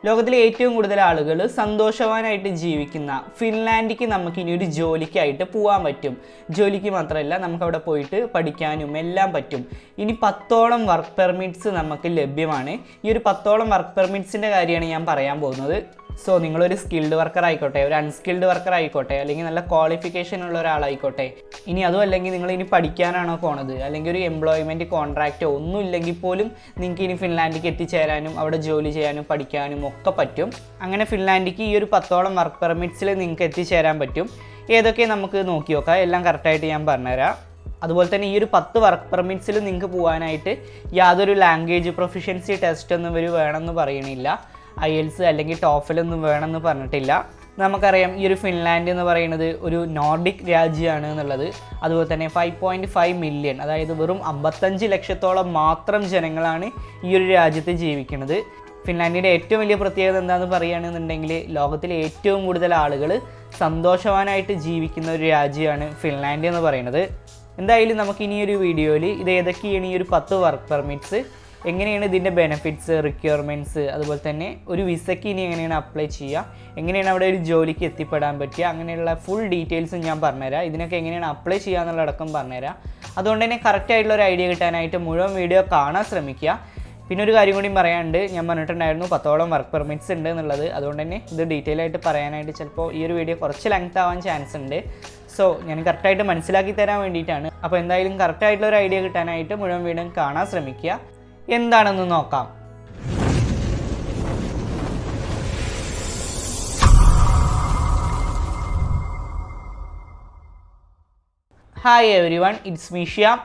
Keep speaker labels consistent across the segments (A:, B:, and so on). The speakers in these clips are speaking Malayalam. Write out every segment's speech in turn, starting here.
A: ലോകത്തിലെ ഏറ്റവും കൂടുതൽ ആളുകൾ സന്തോഷവാനായിട്ട് ജീവിക്കുന്ന ഫിൻലാൻഡിലേക്ക് നമുക്ക് ഇനി ഒരു ജോലിക്കായിട്ട് പോകാൻ പറ്റും. ജോലിക്ക് മാത്രമല്ല, നമുക്കവിടെ പോയിട്ട് പഠിക്കാനും എല്ലാം പറ്റും. ഇനി 10ഓളം വർക്ക് പെർമിറ്റ്സ് നമുക്ക് ലഭ്യമാണ്. ഈ ഒരു 10ഓളം വർക്ക് പെർമിറ്റ്സിൻ്റെ കാര്യമാണ് ഞാൻ പറയാൻ പോകുന്നത്. സോ നിങ്ങളൊരു സ്കിൽഡ് വർക്കർ ആയിക്കോട്ടെ, ഒരു അൺസ്കിൽഡ് വർക്കർ ആയിക്കോട്ടെ, അല്ലെങ്കിൽ നല്ല ക്വാളിഫിക്കേഷൻ ഉള്ള ഒരാളായിക്കോട്ടെ, ഇനി അതും അല്ലെങ്കിൽ നിങ്ങൾ ഇനി പഠിക്കാനാണോ പോണത്, അല്ലെങ്കിൽ ഒരു എംപ്ലോയ്മെൻറ്റ് കോൺട്രാക്റ്റോ ഒന്നും ഇല്ലെങ്കിൽ പോലും നിങ്ങൾക്ക് ഇനി ഫിൻലാൻഡിലേക്ക് എത്തിച്ചേരാനും അവിടെ ജോലി ചെയ്യാനും പഠിക്കാനും ഒക്കെ പറ്റും. അങ്ങനെ ഫിൻലാൻഡിലേക്ക് ഈ ഒരു 10ഓളം വർക്ക് പെർമിറ്റ്സിൽ നിങ്ങൾക്ക് എത്തിച്ചേരാൻ പറ്റും. ഏതൊക്കെ നമുക്ക് നോക്കി നോക്കാം, എല്ലാം കറക്റ്റായിട്ട് ഞാൻ പറഞ്ഞുതരാം. അതുപോലെ തന്നെ ഈ ഒരു 10 വർക്ക് പെർമിറ്റ്സിൽ നിങ്ങൾക്ക് പോകാനായിട്ട് യാതൊരു ലാംഗ്വേജ് പ്രൊഫിഷ്യൻസി ടെസ്റ്റ് ഒന്നും ഇവർ വേണമെന്ന് പറയണില്ല. IELTS അല്ലെങ്കിൽ TOEFL ഒന്നും വേണമെന്ന് പറഞ്ഞിട്ടില്ല. നമുക്കറിയാം ഈ ഒരു ഫിൻലാൻഡ് എന്ന് പറയുന്നത് ഒരു നോർഡിക് രാജ്യമാണ് എന്നുള്ളത്. അതുപോലെ തന്നെ 5.5 മില്യൺ, അതായത് വെറും 55 ലക്ഷത്തോളം മാത്രം ജനങ്ങളാണ് ഈ ഒരു രാജ്യത്ത് ജീവിക്കുന്നത്. ഫിൻലാൻഡിൻ്റെ ഏറ്റവും വലിയ പ്രത്യേകത എന്താണെന്ന് പറയുകയാണെന്നുണ്ടെങ്കിൽ, ലോകത്തിലെ ഏറ്റവും കൂടുതൽ ആളുകൾ സന്തോഷവാനായിട്ട് ജീവിക്കുന്ന ഒരു രാജ്യമാണ് ഫിൻലാൻഡ് എന്ന് പറയുന്നത്. എന്തായാലും നമുക്കിനി ഒരു വീഡിയോയിൽ ഇത് ഏതൊക്കെയാണ് ഈ ഒരു 10 വർക്ക് പെർമിറ്റ്സ്, എങ്ങനെയാണ് ഇതിൻ്റെ ബെനിഫിറ്റ്സ്, റിക്വയർമെൻറ്റ്സ്, അതുപോലെ തന്നെ ഒരു വിസയ്ക്ക് ഇനി എങ്ങനെയാണ് അപ്ലൈ ചെയ്യുക, എങ്ങനെയാണ് അവിടെ ഒരു ജോലിക്ക് എത്തിപ്പെടാൻ പറ്റുക, അങ്ങനെയുള്ള ഫുൾ ഡീറ്റെയിൽസും ഞാൻ പറഞ്ഞുതരാം. ഇതിനൊക്കെ എങ്ങനെയാണ് അപ്ലൈ ചെയ്യുക എന്നുള്ളടക്കം പറഞ്ഞുതരാം. അതുകൊണ്ട് തന്നെ കറക്റ്റായിട്ടുള്ള ഒരു ഐഡിയ കിട്ടാനായിട്ട് മുഴുവൻ വീഡിയോ കാണാൻ ശ്രമിക്കുക. പിന്നെ ഒരു കാര്യം കൂടി പറയാനുണ്ട്, ഞാൻ പറഞ്ഞിട്ടുണ്ടായിരുന്നു 10ഓളം വർക്ക് പെർമിറ്റ്സ് ഉണ്ട് എന്നുള്ളത്. അതുകൊണ്ട് തന്നെ ഇത് ഡീറ്റെയിൽ ആയിട്ട് പറയാനായിട്ട് ചിലപ്പോൾ ഈ ഒരു വീഡിയോ കുറച്ച് ലെങ്ത് ആവാൻ ചാൻസ് ഉണ്ട്. സോ ഞാൻ കറക്റ്റായിട്ട് മനസ്സിലാക്കി തരാൻ വേണ്ടിയിട്ടാണ്. അപ്പോൾ എന്തായാലും കറക്റ്റായിട്ടുള്ള ഒരു ഐഡിയ കിട്ടാനായിട്ട് മുഴുവൻ വീഡിയോ കാണാൻ ശ്രമിക്കുക. എന്താണെന്ന് നോക്കാം. Hi everyone, it's me Shyam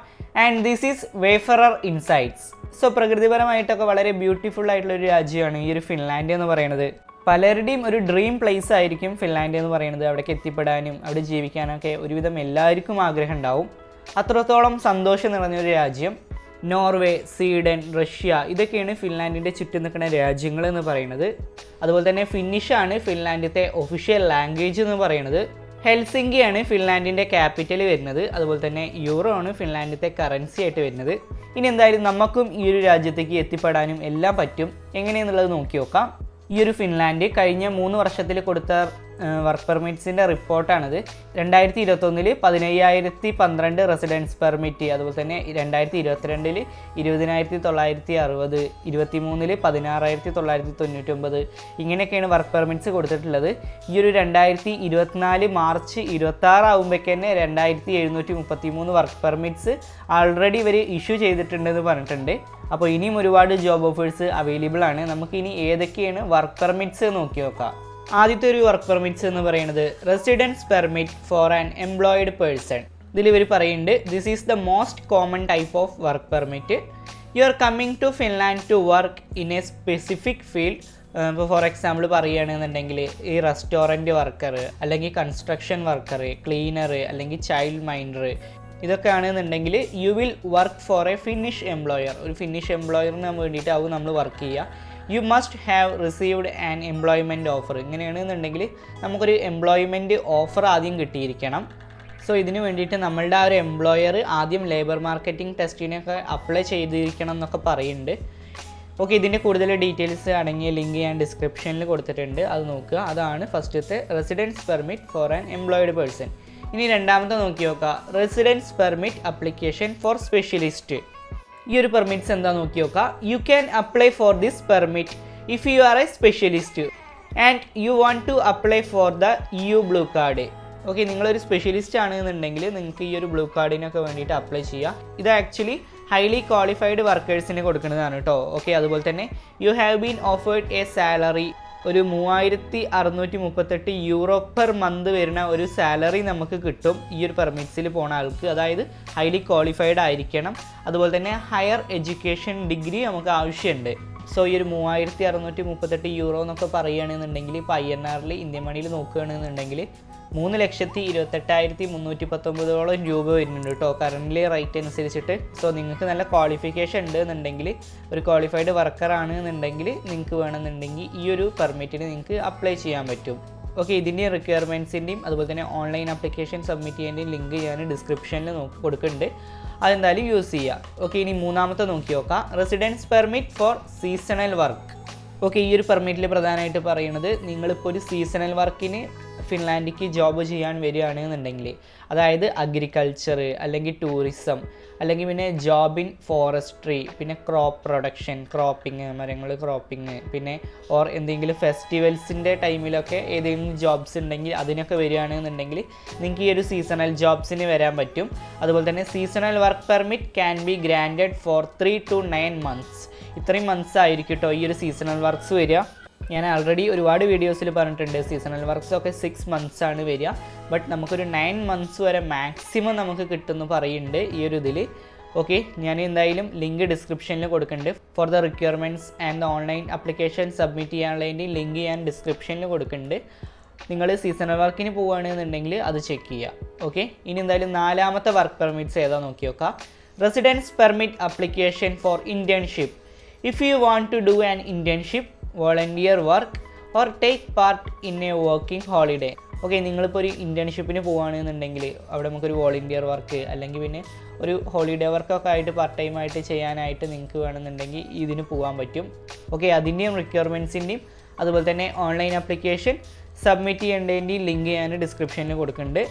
A: and this is Wayfarer Insights. So പ്രകൃതിപരമായിട്ടൊക്കെ വളരെ ബ്യൂട്ടിഫുൾ ആയിട്ടുള്ളൊരു രാജ്യമാണ് ഈ ഒരു ഫിൻലാൻഡ് എന്ന് പറയുന്നത്. പലരുടെയും ഒരു ഡ്രീം പ്ലേസ് ആയിരിക്കും ഫിൻലാൻഡ് എന്ന് പറയുന്നത്. അവിടേക്ക് എത്തിപ്പെടാനും അവിടെ ജീവിക്കാനൊക്കെ ഒരുവിധം എല്ലാവർക്കും ആഗ്രഹം ഉണ്ടാവും. അത്രത്തോളം സന്തോഷം നിറഞ്ഞൊരു രാജ്യം. നോർവേ, സ്വീഡൻ, റഷ്യ, ഇതൊക്കെയാണ് ഫിൻലാൻഡിൻ്റെ ചുറ്റും നിൽക്കുന്ന രാജ്യങ്ങൾ എന്ന് പറയുന്നത്. അതുപോലെ തന്നെ ഫിന്നിഷാണ് ഫിൻലാൻഡിൻ്റെ ഒഫീഷ്യൽ ലാംഗ്വേജ് എന്ന് പറയുന്നത്. ഹെൽസിങ്കിയാണ് ഫിൻലാൻഡിൻ്റെ ക്യാപിറ്റൽ വരുന്നത്. അതുപോലെ തന്നെ യൂറോ ആണ് ഫിൻലാൻഡിൻ്റെ കറൻസി ആയിട്ട് വരുന്നത്. ഇനി എന്തായാലും നമുക്കും ഈ ഒരു രാജ്യത്തേക്ക് എത്തിപ്പെടാനും എല്ലാം പറ്റും. എങ്ങനെയെന്നുള്ളത് നോക്കി നോക്കാം. ഈ ഒരു ഫിൻലാൻഡ് കഴിഞ്ഞ 3 വർഷത്തിൽ കൊടുത്ത വർക്ക് പെർമിറ്റ്സിൻ്റെ റിപ്പോർട്ടാണിത്. 2021 15,012 റെസിഡൻസ് പെർമിറ്റ്, അതുപോലെ തന്നെ 2022 20,960, 2023 16,999, ഇങ്ങനെയൊക്കെയാണ് വർക്ക് പെർമിറ്റ്സ് കൊടുത്തിട്ടുള്ളത്. ഈ ഒരു 2024 മാർച്ച് 26 ആകുമ്പോഴേക്ക് തന്നെ 2,733 വർക്ക് പെർമിറ്റ്സ് ആൾറെഡി ഇവർ ഇഷ്യൂ ചെയ്തിട്ടുണ്ടെന്ന് പറഞ്ഞിട്ടുണ്ട്. അപ്പോൾ ഇനിയും ഒരുപാട് ജോബ് ഓഫേഴ്സ് അവൈലബിൾ ആണ്. നമുക്കിനി ഏതൊക്കെയാണ് വർക്ക് പെർമിറ്റ്സ് നോക്കി നോക്കാം. ആദ്യത്തെ ഒരു വർക്ക് പെർമിറ്റ്സ് എന്ന് പറയുന്നത് residence permit for an employed person. ഇതിൽ ഇവർ പറയുന്നുണ്ട്, this is the most common type of work permit. You are coming to Finland to work in a specific field. ഇപ്പോൾ ഫോർ എക്സാമ്പിൾ പറയുകയാണെന്നുണ്ടെങ്കിൽ ഈ റെസ്റ്റോറൻറ്റ് വർക്കർ, അല്ലെങ്കിൽ കൺസ്ട്രക്ഷൻ വർക്കർ, ക്ലീനർ, അല്ലെങ്കിൽ ചൈൽഡ് മൈൻഡർ, ഇതൊക്കെ ആണെന്നുണ്ടെങ്കിൽ you will work for a Finnish employer. ഒരു ഫിന്നിഷ് എംപ്ലോയറിന് വേണ്ടിയിട്ടാവും നമ്മൾ വർക്ക് ചെയ്യുക. You must have received an employment offer. ഇങ്ങനെയാണെന്നുണ്ടെങ്കിൽ നമുക്കൊരു എംപ്ലോയ്മെൻറ്റ് ഓഫർ ആദ്യം കിട്ടിയിരിക്കണം. സോ ഇതിന് വേണ്ടിയിട്ട് നമ്മളുടെ ആ ഒരു എംപ്ലോയർ ആദ്യം ലേബർ മാർക്കറ്റിംഗ് ടെസ്റ്റിനൊക്കെ അപ്ലൈ ചെയ്തിരിക്കണം എന്നൊക്കെ പറയുന്നുണ്ട്. ഓക്കെ, ഇതിൻ്റെ കൂടുതൽ ഡീറ്റെയിൽസ് അടങ്ങിയ ലിങ്ക് ഞാൻ ഡിസ്ക്രിപ്ഷനിൽ കൊടുത്തിട്ടുണ്ട്, അത് നോക്കുക. അതാണ് ഫസ്റ്റത്തെ residence permit for an employed person. ഇനി രണ്ടാമത്തെ നോക്കി നോക്കുക, residence permit application for specialist. ഈ ഒരു പെർമിറ്റ്സ് എന്താ നോക്കി നോക്കുക. You can apply for this permit if you are a specialist and you want to apply for the EU blue card. Okay, നിങ്ങളൊരു സ്പെഷ്യലിസ്റ്റ് ആണെന്നുണ്ടെങ്കിൽ നിങ്ങൾക്ക് ഈ ഒരു ബ്ലൂ കാർഡിനൊക്കെ വേണ്ടിയിട്ട് അപ്ലൈ ചെയ്യാം. ഇത് ആക്ച്വലി ഹൈലി ക്വാളിഫൈഡ് വർക്കേഴ്സിന് കൊടുക്കുന്നതാണ് കേട്ടോ. ഓക്കെ, അതുപോലെ തന്നെ you have been offered A salary, ഒരു 3,638 യൂറോ പെർ മന്ത് വരുന്ന ഒരു സാലറി നമുക്ക് കിട്ടും ഈ ഒരു പെർമിറ്റ്സിൽ പോണ ആൾക്ക്. അതായത് ഹൈലി ക്വാളിഫൈഡ് ആയിരിക്കണം. അതുപോലെ തന്നെ ഹയർ എഡ്യൂക്കേഷൻ ഡിഗ്രി നമുക്ക് ആവശ്യമുണ്ട്. സോ ഈ ഒരു 3,638 യൂറോ എന്നൊക്കെ പറയുകയാണെന്നുണ്ടെങ്കിൽ ഇപ്പോൾ INR ഇന്ത്യൻ മണിയിൽ നോക്കുകയാണെന്നുണ്ടെങ്കിൽ 3,28,319 രൂപ വരുന്നുണ്ട് കേട്ടോ, കറൻ്റ് റേറ്റ് അനുസരിച്ചിട്ട്. സോ നിങ്ങൾക്ക് നല്ല ക്വാളിഫിക്കേഷൻ ഉണ്ട് എന്നുണ്ടെങ്കിൽ, ഒരു ക്വാളിഫൈഡ് വർക്കർ ആണ് എന്നുണ്ടെങ്കിൽ നിങ്ങൾക്ക് വേണമെന്നുണ്ടെങ്കിൽ ഈ ഒരു പെർമിറ്റിന് നിങ്ങൾക്ക് അപ്ലൈ ചെയ്യാൻ പറ്റും. ഓക്കെ, ഇതിൻ്റെയും റിക്വയർമെൻറ്റ്സിൻ്റെയും അതുപോലെ തന്നെ ഓൺലൈൻ ആപ്ലിക്കേഷൻ സബ്മിറ്റ് ചെയ്യേണ്ടയും ലിങ്ക് ഞാൻ ഡിസ്ക്രിപ്ഷനിൽ കൊടുക്കുന്നുണ്ട്, അതെന്തായാലും യൂസ് ചെയ്യുക. ഓക്കെ, ഇനി മൂന്നാമത്തെ നോക്കി നോക്കാം, residence permit for seasonal work. Okay, ഈ ഒരു പെർമിറ്റിൽ പ്രധാനമായിട്ട് പറയുന്നത് നിങ്ങളിപ്പോൾ ഒരു സീസണൽ വർക്കിന് ഫിൻലാൻഡിലേക്ക് ജോബ് ചെയ്യാൻ വരികയാണെന്നുണ്ടെങ്കിൽ, അതായത് അഗ്രികൾച്ചർ അല്ലെങ്കിൽ ടൂറിസം അല്ലെങ്കിൽ പിന്നെ ജോബ് ഇൻ ഫോറസ്ട്രി, പിന്നെ ക്രോപ്പ് പ്രൊഡക്ഷൻ, ക്രോപ്പിംഗ്, മരങ്ങൾ ക്രോപ്പിംഗ്, പിന്നെ ഓർ എന്തെങ്കിലും ഫെസ്റ്റിവൽസിൻ്റെ ടൈമിലൊക്കെ ഏതെങ്കിലും ജോബ്സ് ഉണ്ടെങ്കിൽ അതിനൊക്കെ വരികയാണെന്നുണ്ടെങ്കിൽ നിങ്ങൾക്ക് ഈ ഒരു സീസണൽ ജോബ്സിന് വരാൻ പറ്റും. അതുപോലെ തന്നെ seasonal work permit can be granted for 3 to 9 months. ഇത്രയും മന്ത്സ് ആയിരിക്കും കേട്ടോ ഈ ഒരു സീസണൽ വർക്ക്സ് വരിക. ഞാൻ ആൾറെഡി ഒരുപാട് വീഡിയോസിൽ പറഞ്ഞിട്ടുണ്ട് സീസണൽ വർക്ക്സ് ഒക്കെ 6 months ആണ് വരിക. ബട്ട് നമുക്കൊരു 9 months വരെ മാക്സിമം നമുക്ക് കിട്ടുമെന്ന് പറയുന്നുണ്ട് ഈ ഒരു ഇതിൽ. ഓക്കെ, ഞാൻ എന്തായാലും ലിങ്ക് ഡിസ്ക്രിപ്ഷനിൽ കൊടുക്കുന്നുണ്ട്. For the requirements and the online application submit ചെയ്യാനുള്ളതിൻ്റെ ലിങ്ക് ഞാൻ ഡിസ്ക്രിപ്ഷനിൽ കൊടുക്കുന്നുണ്ട്. നിങ്ങൾ സീസണൽ വർക്കിന് പോവുകയാണെന്നുണ്ടെങ്കിൽ അത് ചെക്ക് ചെയ്യുക. ഓക്കെ, ഇനി എന്തായാലും 4ാമത്തെ വർക്ക് പെർമിറ്റ്സ് ഏതാ നോക്കി നോക്കാം. Residence permit application for internship. If you want to do an internship, volunteer work or take part in a working holiday. Okay, നിങ്ങളിപ്പോൾ ഒരു ഇൻറ്റേൺഷിപ്പിന് പോവുകയാണെന്നുണ്ടെങ്കിൽ അവിടെ നമുക്കൊരു വോളണ്ടിയർ വർക്ക് അല്ലെങ്കിൽ പിന്നെ ഒരു ഹോളിഡേ വർക്കൊക്കെ ആയിട്ട് പാർട്ട് ടൈം ആയിട്ട് ചെയ്യാനായിട്ട് നിങ്ങൾക്ക് വേണമെന്നുണ്ടെങ്കിൽ ഇതിന് പോകാൻ പറ്റും. ഓക്കെ, അതിൻ്റെയും റിക്വയർമെൻറ്റ്സിൻ്റെയും അതുപോലെ തന്നെ ഓൺലൈൻ ആപ്ലിക്കേഷൻ സബ്മിറ്റ് ചെയ്യേണ്ടതിൻ്റെയും ലിങ്ക് ഞാൻ ഡിസ്ക്രിപ്ഷനിൽ കൊടുക്കുന്നുണ്ട്,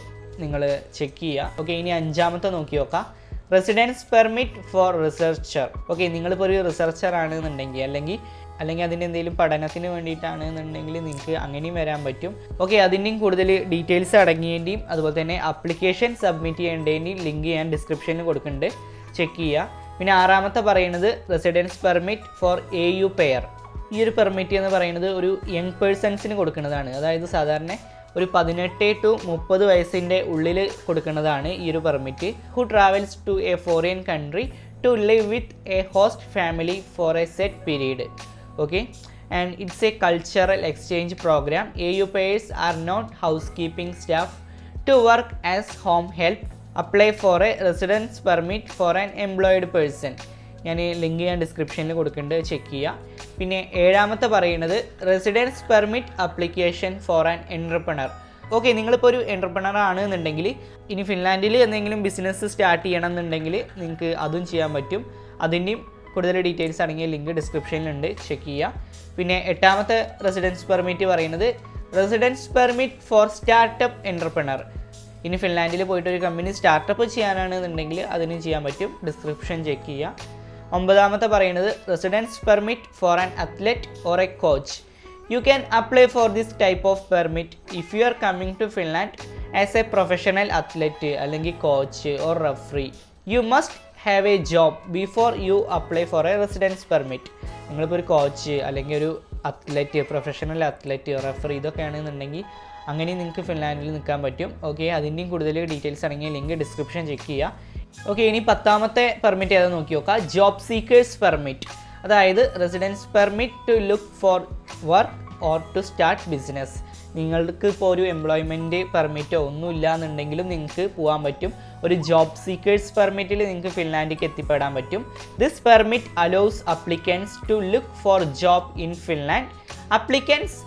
A: നിങ്ങൾ ചെക്ക് ചെയ്യുക. ഓക്കെ, ഇനി 5ാമത്തെ നോക്കി നോക്കാം. Residence permit for researcher. Okay, നിങ്ങളിപ്പോൾ ഒരു റിസർച്ചർ ആണെന്നുണ്ടെങ്കിൽ അല്ലെങ്കിൽ അതിൻ്റെ എന്തെങ്കിലും പഠനത്തിന് വേണ്ടിയിട്ടാണെന്നുണ്ടെങ്കിൽ നിങ്ങൾക്ക് അങ്ങനെയും വരാൻ പറ്റും. ഓക്കെ, അതിൻ്റെയും കൂടുതൽ ഡീറ്റെയിൽസ് അടങ്ങിയതിൻ്റെയും അതുപോലെ തന്നെ ആപ്ലിക്കേഷൻ സബ്മിറ്റ് ചെയ്യേണ്ടതിൻ്റെയും ലിങ്ക് ഞാൻ ഡിസ്ക്രിപ്ഷനിൽ കൊടുക്കുന്നുണ്ട്, ചെക്ക് ചെയ്യുക. പിന്നെ 6ാമത്തെ പറയുന്നത് residence permit for AU pair. ഈ ഒരു പെർമിറ്റ് എന്ന് പറയുന്നത് ഒരു യങ് പേഴ്സൺസിന് കൊടുക്കുന്നതാണ്. അതായത് സാധാരണ ഒരു 18 to 30 വയസ്സിൻ്റെ ഉള്ളിൽ കൊടുക്കുന്നതാണ് ഈ ഒരു permit. Who travels to a foreign country to live with a host family for a set period. Okay, and it's a cultural exchange program. AU pairs are not housekeeping staff to work as home help. Apply for a residence permit for an employed person. ഞാൻ ലിങ്ക് ഞാൻ ഡിസ്ക്രിപ്ഷനിൽ കൊടുക്കുന്നുണ്ട്, ചെക്ക് ചെയ്യുക. പിന്നെ 7ാമത്തെ പറയുന്നത് residence permit application for an entrepreneur. Okay, നിങ്ങളിപ്പോൾ ഒരു എൻ്റർപ്രണർ ആണെന്നുണ്ടെങ്കിൽ ഇനി ഫിൻലാൻഡിൽ എന്തെങ്കിലും ബിസിനസ് സ്റ്റാർട്ട് ചെയ്യണം എന്നുണ്ടെങ്കിൽ നിങ്ങൾക്ക് അതും ചെയ്യാൻ പറ്റും. അതിൻ്റെയും കൂടുതൽ ഡീറ്റെയിൽസ് അടങ്ങിയ ലിങ്ക് ഡിസ്ക്രിപ്ഷനിലുണ്ട്, ചെക്ക് ചെയ്യുക. പിന്നെ 8ാമത്തെ റെസിഡൻസ് പെർമിറ്റ് പറയുന്നത് residence permit for startup entrepreneur. ഇനി ഫിൻലാൻഡിൽ പോയിട്ട് ഒരു കമ്പനി സ്റ്റാർട്ടപ്പ് ചെയ്യാനാണെന്നുണ്ടെങ്കിൽ അതിനും ചെയ്യാൻ പറ്റും, ഡിസ്ക്രിപ്ഷൻ ചെക്ക് ചെയ്യുക. 9ാമത്തെ പറയുന്നത് residence permit for an athlete or a coach. You can apply for this type of permit if you are coming to Finland as a professional athlete അല്ലെങ്കിൽ coach or referee. You must have a job before you apply for a residence permit. നിങ്ങളിപ്പോൾ ഒരു കോച്ച് അല്ലെങ്കിൽ ഒരു അത്ലറ്റ്, പ്രൊഫഷണൽ അത്ലറ്റ്, റഫറി ഇതൊക്കെ ആണെന്നുണ്ടെങ്കിൽ അങ്ങനെ നിങ്ങൾക്ക് ഫിൻലാൻഡിൽ നിൽക്കാൻ പറ്റും. ഓക്കെ, അതിൻ്റെയും കൂടുതൽ ഡീറ്റെയിൽസ് അടങ്ങിയ ലിങ്ക് ഡിസ്ക്രിപ്ഷൻ ചെക്ക് ചെയ്യുക. ഓക്കെ, ഇനി 10ാമത്തെ പെർമിറ്റ് ഏതാ നോക്കി നോക്കുക. Job seekers permit. അതായത് residence permit to look for work or to start business. നിങ്ങൾക്ക് ഇപ്പോൾ ഒരു എംപ്ലോയ്മെൻറ്റ് പെർമിറ്റോ ഒന്നുമില്ല എന്നുണ്ടെങ്കിലും നിങ്ങൾക്ക് പോകാൻ പറ്റും. ഒരു ജോബ് സീക്കേഴ്സ് പെർമിറ്റിൽ നിങ്ങൾക്ക് ഫിൻലാൻഡിലേക്ക് എത്തിപ്പെടാൻ പറ്റും. This permit allows applicants to look for job in Finland. Applicants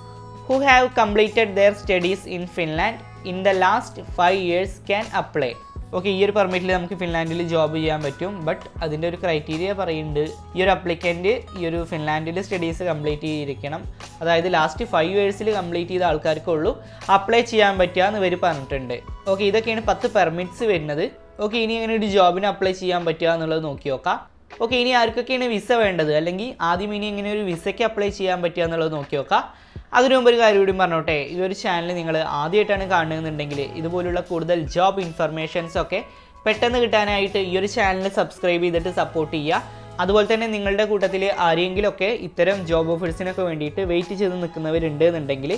A: who have completed their studies in Finland in the last 5 years can apply. Okay, ഈ ഒരു പെർമിറ്റിൽ നമുക്ക് ഫിൻലാൻഡിൽ ജോബ് ചെയ്യാൻ പറ്റും. ബട്ട് അതിൻ്റെ ഒരു ക്രൈറ്റീരിയ പറയുന്നുണ്ട്, ഈ ഒരു അപ്ലിക്കൻറ്റ് ഈ ഒരു ഫിൻലാൻഡിൽ സ്റ്റഡീസ് കംപ്ലീറ്റ് ചെയ്തിരിക്കണം. അതായത് ലാസ്റ്റ് 5 years കംപ്ലീറ്റ് ചെയ്ത ആൾക്കാർക്കുള്ളൂ അപ്ലൈ ചെയ്യാൻ പറ്റുക എന്ന് ഇവർ പറഞ്ഞിട്ടുണ്ട്. ഓക്കെ, ഇതൊക്കെയാണ് 10 പെർമിറ്റ്സ് വരുന്നത്. ഓക്കെ, ഇനി എങ്ങനെ ഒരു ജോബിന് അപ്ലൈ ചെയ്യാൻ പറ്റുക എന്നുള്ളത് നോക്കി നോക്കാം. ഓക്കെ, ഇനി ആർക്കൊക്കെയാണ് വിസ വേണ്ടത്, അല്ലെങ്കിൽ ആദ്യം ഇനി എങ്ങനെ ഒരു വിസയ്ക്ക് അപ്ലൈ ചെയ്യാൻ പറ്റുക എന്നുള്ളത് നോക്കി നോക്കാം. അതിനു മുമ്പ് ഒരു കാര്യം കൂടി പറഞ്ഞോട്ടെ, ഈ ഒരു ചാനൽ നിങ്ങൾ ആദ്യമായിട്ടാണ് കാണുന്നുണ്ടെങ്കിൽ ഇതുപോലുള്ള കൂടുതൽ ജോബ് ഇൻഫർമേഷൻസ് ഒക്കെ പെട്ടെന്ന് കിട്ടാനായിട്ട് ഈ ഒരു ചാനൽ സബ്സ്ക്രൈബ് ചെയ്തിട്ട് സപ്പോർട്ട് ചെയ്യുക. അതുപോലെ തന്നെ നിങ്ങളുടെ കൂട്ടത്തിൽ ആരെങ്കിലുമൊക്കെ ഇത്തരം ജോബ് ഓഫേഴ്സിനൊക്കെ വേണ്ടിയിട്ട് വെയിറ്റ് ചെയ്ത് നിൽക്കുന്നവരുണ്ട് എന്നുണ്ടെങ്കിൽ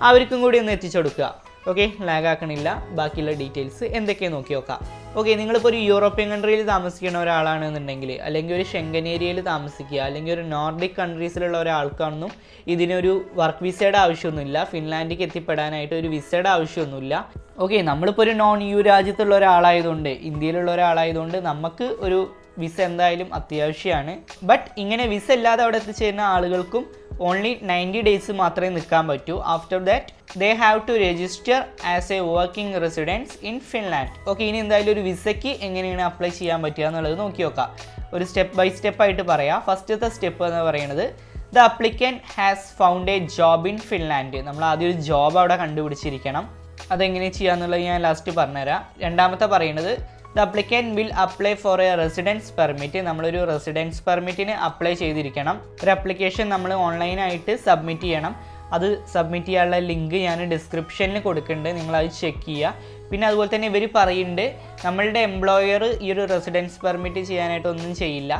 A: അവർക്കും കൂടി ഒന്ന് എത്തിച്ചു കൊടുക്കുക. ഓക്കെ, ലാഗ് ആക്കണില്ല, ബാക്കിയുള്ള ഡീറ്റെയിൽസ് എന്തൊക്കെയാണ് നോക്കി നോക്കാം. ഓക്കെ, നിങ്ങളിപ്പോൾ ഒരു യൂറോപ്യൻ കൺട്രിയിൽ താമസിക്കുന്ന ഒരാളാണെന്നുണ്ടെങ്കിൽ അല്ലെങ്കിൽ ഒരു ഷെങ്കൻ ഏരിയയിൽ താമസിക്കുക അല്ലെങ്കിൽ ഒരു നോർഡിക് കൺട്രീസിലുള്ള ഒരാൾക്കാണെന്നും ഇതിനൊരു വർക്ക് വിസയുടെ ആവശ്യമൊന്നുമില്ല. ഫിൻലാൻഡിലേക്ക് എത്തിപ്പെടാനായിട്ട് ഒരു വിസയുടെ ആവശ്യമൊന്നുമില്ല. ഓക്കെ, നമ്മളിപ്പോൾ ഒരു നോൺ EU രാജ്യത്തുള്ള ഒരാളായതുകൊണ്ട്, ഇന്ത്യയിലുള്ള ഒരാളായതുകൊണ്ട് നമുക്ക് ഒരു വിസ എന്തായാലും അത്യാവശ്യമാണ്. ബട്ട് ഇങ്ങനെ വിസ ഇല്ലാതെ അവിടെ എത്തിച്ചേരുന്ന ആളുകൾക്കും ഓൺലി 90 days മാത്രമേ നിൽക്കാൻ പറ്റൂ. After that they have to register as a working residence in Finland. Okay, ഇനി എന്തായാലും ഒരു വിസയ്ക്ക് എങ്ങനെയാണ് അപ്ലൈ ചെയ്യാൻ പറ്റുക എന്നുള്ളത് നോക്കി നോക്കാം. ഒരു സ്റ്റെപ്പ് ബൈ സ്റ്റെപ്പ് ആയിട്ട് പറയാം. ഫസ്റ്റത്തെ സ്റ്റെപ്പ് എന്ന് പറയുന്നത് the applicant has found A job in Finland. നമ്മൾ ആദ്യം ഒരു ജോബ് അവിടെ കണ്ടുപിടിച്ചിരിക്കണം. അതെങ്ങനെ ചെയ്യാന്നുള്ളത് ഞാൻ ലാസ്റ്റ് പറഞ്ഞുതരാം. രണ്ടാമത്തെ പറയുന്നത് the applicant will apply for a residence permit. നമ്മളൊരു റെസിഡൻസ് പെർമിറ്റിന് അപ്ലൈ ചെയ്തിരിക്കണം. ഒരു അപ്ലിക്കേഷൻ നമ്മൾ ഓൺലൈനായിട്ട് സബ്മിറ്റ് ചെയ്യണം. അത് സബ്മിറ്റ് ചെയ്യാനുള്ള ലിങ്ക് ഞാൻ ഡിസ്ക്രിപ്ഷനിൽ കൊടുക്കുന്നുണ്ട്, നിങ്ങളത് ചെക്ക് ചെയ്യുക. പിന്നെ അതുപോലെ തന്നെ ഇവർ പറയുന്നുണ്ട് നമ്മളുടെ എംപ്ലോയർ ഈ ഒരു റെസിഡൻസ് പെർമിറ്റ് ചെയ്യാനായിട്ടൊന്നും ചെയ്യില്ല.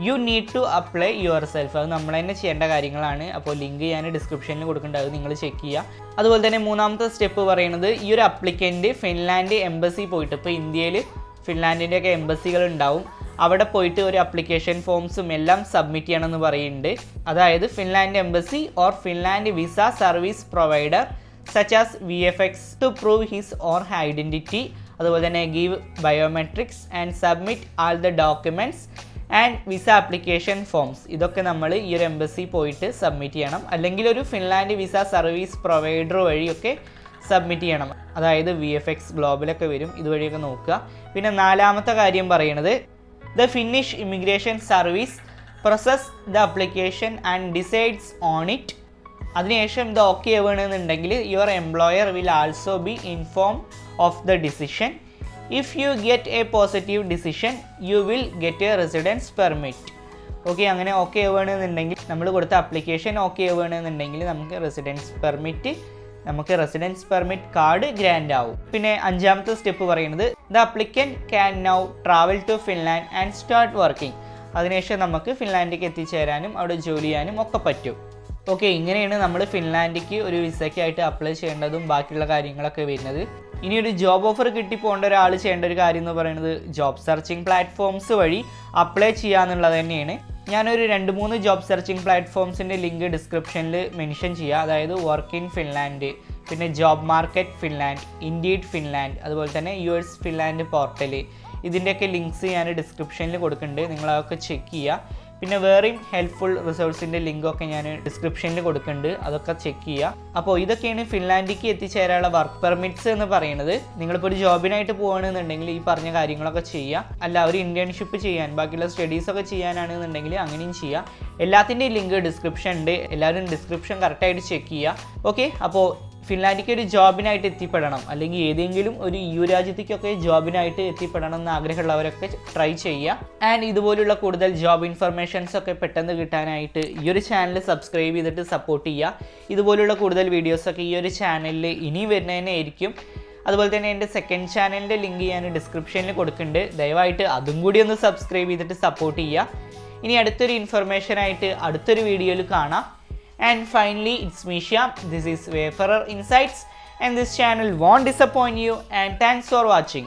A: You need to apply yourself. അത് നമ്മൾ തന്നെ ചെയ്യേണ്ട കാര്യങ്ങളാണ്. അപ്പോൾ ലിങ്ക് ഞാൻ ഡിസ്ക്രിപ്ഷനിൽ കൊടുക്കുന്നുണ്ട്, അത് നിങ്ങൾ ചെക്ക് ചെയ്യുക. അതുപോലെ തന്നെ മൂന്നാമത്തെ സ്റ്റെപ്പ് പറയുന്നത് ഈ ഒരു അപ്ലിക്കൻറ്റ് ഫിൻലാൻഡ് എംബസി പോയിട്ട്, ഇപ്പോൾ ഇന്ത്യയിൽ ഫിൻലാൻഡിൻ്റെയൊക്കെ എംബസികൾ ഉണ്ടാവും, അവിടെ പോയിട്ട് ഒരു അപ്ലിക്കേഷൻ ഫോംസും എല്ലാം സബ്മിറ്റ് ചെയ്യണമെന്ന് പറയുന്നുണ്ട്. അതായത് Finland embassy or Finland visa service provider such as VFX to prove his or identity. അതുപോലെ തന്നെ give biometrics and submit all the documents and visa application forms. ഇതൊക്കെ നമ്മൾ ഈ ഒരു എംബസി പോയിട്ട് സബ്മിറ്റ് ചെയ്യണം. അല്ലെങ്കിൽ ഒരു ഫിൻലാൻഡ് വിസ സർവീസ് പ്രൊവൈഡർ വഴിയൊക്കെ സബ്മിറ്റ് ചെയ്യണം. അതായത് VFX ഗ്ലോബലൊക്കെ വരും, ഇതുവഴിയൊക്കെ നോക്കുക. പിന്നെ നാലാമത്തെ കാര്യം പറയുന്നത് the Finnish immigration service process the application and decides on it. അതിനുശേഷം ഇത് ഓക്കെ ആവുകയാണെന്നുണ്ടെങ്കിൽ your employer will also be inform of the decision. If you get a positive decision you will get a residence permit. Okay, അങ്ങനെ ഓക്കെ ആവുകയാണെന്നുണ്ടെങ്കിൽ നമ്മൾ കൊടുത്ത അപ്ലിക്കേഷൻ ഓക്കെ ആവുകയാണെന്നുണ്ടെങ്കിൽ നമുക്ക് റെസിഡൻസ് പെർമിറ്റ് കാർഡ് ഗ്രാൻഡ് ആവും. പിന്നെ അഞ്ചാമത്തെ സ്റ്റെപ്പ് പറയുന്നത് the applicant can now travel to Finland and start working. അതിനുശേഷം നമുക്ക് ഫിൻലാൻഡിലേക്ക് എത്തിച്ചേരാനും അവിടെ ജോലി ചെയ്യാനും ഒക്കെ പറ്റും. ഓക്കെ, ഇങ്ങനെയാണ് നമ്മൾ ഫിൻലാൻഡിലേക്ക് ഒരു വിസയ്ക്കായിട്ട് അപ്ലൈ ചെയ്യേണ്ടതും ബാക്കിയുള്ള കാര്യങ്ങളൊക്കെ വരുന്നത്. ഇനി ഒരു ജോബ് ഓഫർ കിട്ടിപ്പോകേണ്ട ഒരാൾ ചെയ്യേണ്ട ഒരു കാര്യം എന്ന് പറയുന്നത് ജോബ് സെർച്ചിങ് പ്ലാറ്റ്ഫോംസ് വഴി അപ്ലൈ ചെയ്യുക എന്നുള്ളത് തന്നെയാണ്. ഞാനൊരു 2-3 ജോബ് സെർച്ചിങ് പ്ലാറ്റ്ഫോംസിൻ്റെ ലിങ്ക് ഡിസ്ക്രിപ്ഷനിൽ മെൻഷൻ ചെയ്യുക. അതായത് വർക്ക് ഇൻ ഫിൻലാൻഡ്, പിന്നെ job market Finland, indeed Finland, അതുപോലെ തന്നെ US ഫിൻലാൻഡ് പോർട്ടൽ. ഇതിൻ്റെയൊക്കെ ലിങ്ക്സ് ഞാൻ ഡിസ്ക്രിപ്ഷനിൽ കൊടുക്കുന്നുണ്ട്, നിങ്ങളതൊക്കെ ചെക്ക് ചെയ്യുക. പിന്നെ വേറെയും ഹെൽപ്ഫുൾ റിസോഴ്സിൻ്റെ ലിങ്കൊക്കെ ഞാൻ ഡിസ്ക്രിപ്ഷനിൽ കൊടുക്കുന്നുണ്ട്, അതൊക്കെ ചെക്ക് ചെയ്യുക. അപ്പോൾ ഇതൊക്കെയാണ് ഫിൻലാൻഡിലേക്ക് എത്തിച്ചേരാനുള്ള വർക്ക് പെർമിറ്റ്സ് എന്ന് പറയുന്നത്. നിങ്ങളിപ്പോൾ ഒരു ജോബിനായിട്ട് പോകുകയാണെന്നുണ്ടെങ്കിൽ ഈ പറഞ്ഞ കാര്യങ്ങളൊക്കെ ചെയ്യുക. അല്ല ഒരു ഇൻറ്റേൺഷിപ്പ് ചെയ്യാൻ, ബാക്കിയുള്ള സ്റ്റഡീസൊക്കെ ചെയ്യാനാണെന്നുണ്ടെങ്കിൽ അങ്ങനെയും ചെയ്യുക. എല്ലാത്തിൻ്റെയും ലിങ്ക് ഡിസ്ക്രിപ്ഷൻ ഉണ്ട്, എല്ലാവരും ഡിസ്ക്രിപ്ഷൻ കറക്റ്റായിട്ട് ചെക്ക് ചെയ്യുക. ഓക്കെ, അപ്പോൾ ഫിൻലാൻഡിലേക്ക് ഒരു ജോബിനായിട്ട് എത്തിപ്പെടണം, അല്ലെങ്കിൽ ഏതെങ്കിലും ഒരു EU രാജ്യത്തേക്കൊക്കെ ജോബിനായിട്ട് എത്തിപ്പെടണം എന്ന് ആഗ്രഹമുള്ളവരൊക്കെ ട്രൈ ചെയ്യുക. ആൻഡ് ഇതുപോലുള്ള കൂടുതൽ ജോബ് ഇൻഫർമേഷൻസ് ഒക്കെ പെട്ടെന്ന് കിട്ടാനായിട്ട് ഈ ഒരു ചാനൽ സബ്സ്ക്രൈബ് ചെയ്തിട്ട് സപ്പോർട്ട് ചെയ്യുക. ഇതുപോലുള്ള കൂടുതൽ വീഡിയോസൊക്കെ ഈ ഒരു ചാനലിൽ ഇനി വരുന്നതിനായിരിക്കും. അതുപോലെ തന്നെ എൻ്റെ സെക്കൻഡ് ചാനലിൻ്റെ ലിങ്ക് ഞാൻ ഡിസ്ക്രിപ്ഷനിൽ കൊടുക്കുന്നുണ്ട്, ദയവായിട്ട് അതും കൂടി ഒന്ന് സബ്സ്ക്രൈബ് ചെയ്തിട്ട് സപ്പോർട്ട് ചെയ്യുക. ഇനി അടുത്തൊരു ഇൻഫർമേഷനായിട്ട് അടുത്തൊരു വീഡിയോയിൽ കാണാം. And finally, it's me Shyam. This is Wayfarer Insights, and this channel won't disappoint you. And thanks for watching.